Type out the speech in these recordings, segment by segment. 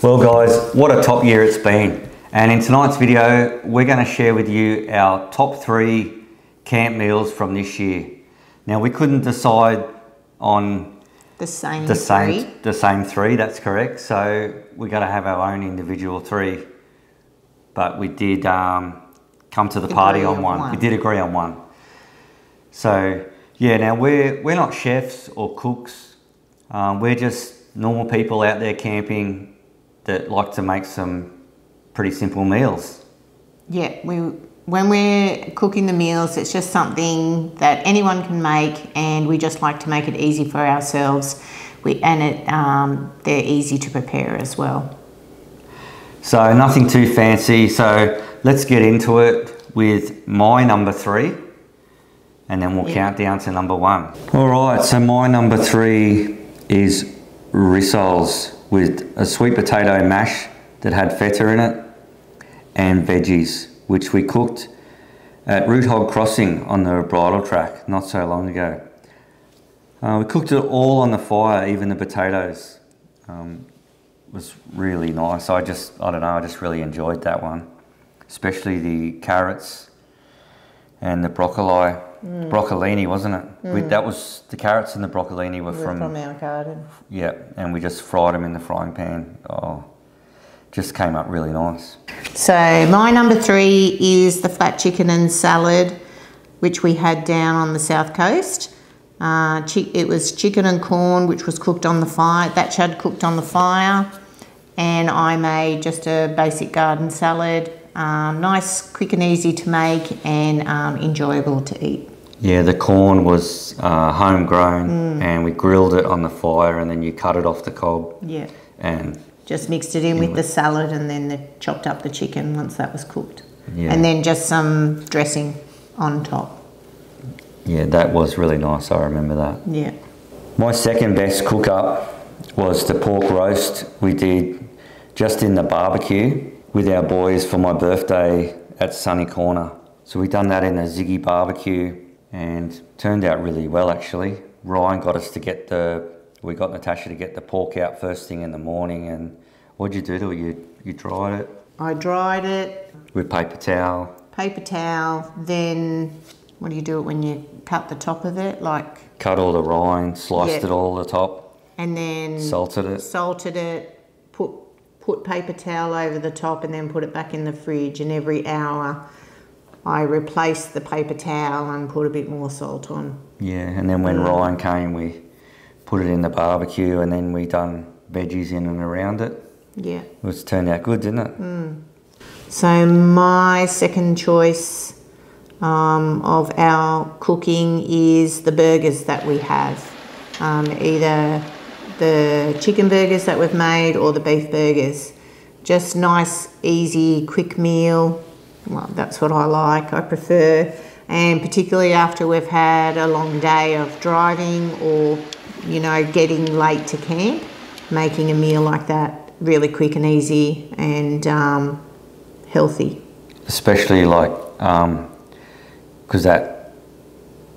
Well guys, what a top year it's been. And in tonight's video, we're going to share with you our top 3 camp meals from this year. Now we couldn't decide on the same 3, that's correct. So we're going to have our own individual 3. But we did come to the party on one. We did agree on one. So yeah, now we're not chefs or cooks. We're just normal people out there camping that like to make some pretty simple meals. Yeah, when we're cooking the meals, it's just something that anyone can make, and we just like to make it easy for ourselves. They're easy to prepare as well. So nothing too fancy. So let's get into it with my number 3, and then we'll count down to number 1. All right, so my number 3 is rissoles with a sweet potato mash that had feta in it and veggies, which we cooked at Root Hog Crossing on the bridle track not so long ago. We cooked it all on the fire, even the potatoes. It was really nice. I don't know, I just really enjoyed that one, especially the carrots and the broccolini, wasn't it? That was the carrots and the broccolini were from our garden. Yeah, and we just fried them in the frying pan. Oh, just came up really nice. So my number 3 is the flat chicken and salad, which we had down on the south coast. It was chicken and corn, which was cooked on the fire. That Shad cooked on the fire, and I made just a basic garden salad. Nice, quick and easy to make, and enjoyable to eat. Yeah, the corn was homegrown, and we grilled it on the fire, and then you cut it off the cob. Yeah. And just mixed it in with the salad, and then chopped up the chicken once that was cooked. Yeah. And then just some dressing on top. Yeah, that was really nice, I remember that. Yeah. My second best cook up was the pork roast we did just in the barbecue with our boys for my birthday at Sunny Corner. So we done that in a Ziggy barbecue and turned out really well actually. Ryan got us to we got Natasha to get the pork out first thing in the morning, and what'd you do to it? You dried it? I dried it. With paper towel? Paper towel, then what do you do it when you cut the top of it? Like cut all the rind, sliced it all the top. And then salted it, put paper towel over the top, and then put it back in the fridge, and every hour I replaced the paper towel and put a bit more salt on. Yeah, and then when Ryan came, we put it in the barbecue, and then we done veggies in and around it. Yeah. It turned out good, didn't it? So my second choice of our cooking is the burgers that we have. Either the chicken burgers that we've made or the beef burgers. Just nice, easy, quick meal. Well, that's what I like, I prefer. And particularly after we've had a long day of driving or, you know, getting late to camp, making a meal like that really quick and easy and healthy. Especially like, because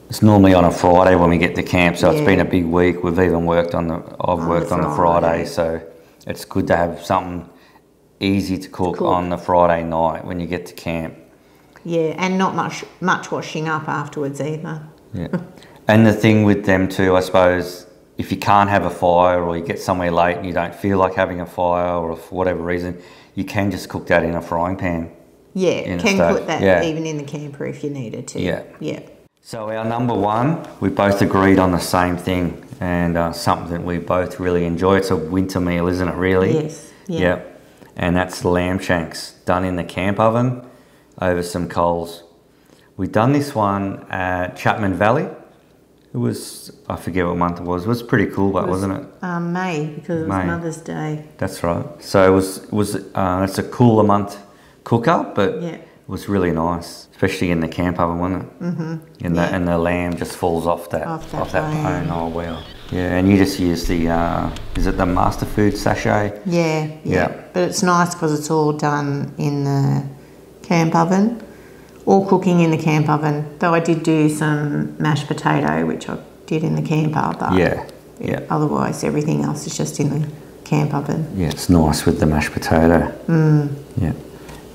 it's normally on a Friday when we get to camp, so it's been a big week. We've even worked on the Friday, so it's good to have something easy to cook on the Friday night when you get to camp. Yeah, and not much washing up afterwards either. Yeah, and the thing with them too, I suppose, if you can't have a fire or you get somewhere late and you don't feel like having a fire or for whatever reason, you can just cook that in a frying pan. Yeah, can put that even in the camper if you needed to. Yeah. Yeah. So our number 1, we both agreed on the same thing, and something that we both really enjoy. It's a winter meal, isn't it, really? Yes. Yeah. And that's lamb shanks done in the camp oven over some coals. We done this one at Chapman Valley. It was, I forget what month it was. It was pretty cool, but wasn't it? May, because it was Mother's Day. That's right. So it's a cooler month cook up, but it was really nice, especially in the camp oven, wasn't it? Mm-hmm. And the lamb just falls off that bone. Oh wow. Yeah, and you just use the is it the Master Food sachet? Yeah. But it's nice because it's all done in the camp oven, all cooking in the camp oven. Though I did do some mashed potato, which I did in the camper, but otherwise everything else is just in camp oven. Yeah, it's nice with the mashed potato. Yeah.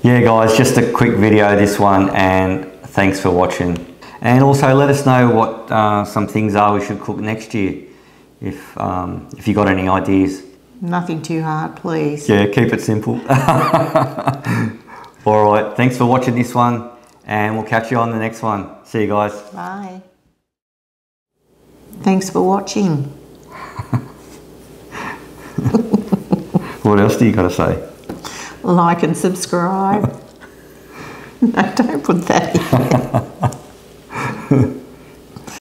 Yeah, guys, just a quick video, this one, and thanks for watching. And also let us know what some things are we should cook next year, if you got any ideas. Nothing too hard, please. Yeah, keep it simple. All right, thanks for watching this one, and we'll catch you on the next one. See you guys. Bye. Thanks for watching. What else do you got to say? Like and subscribe. No, don't put that in.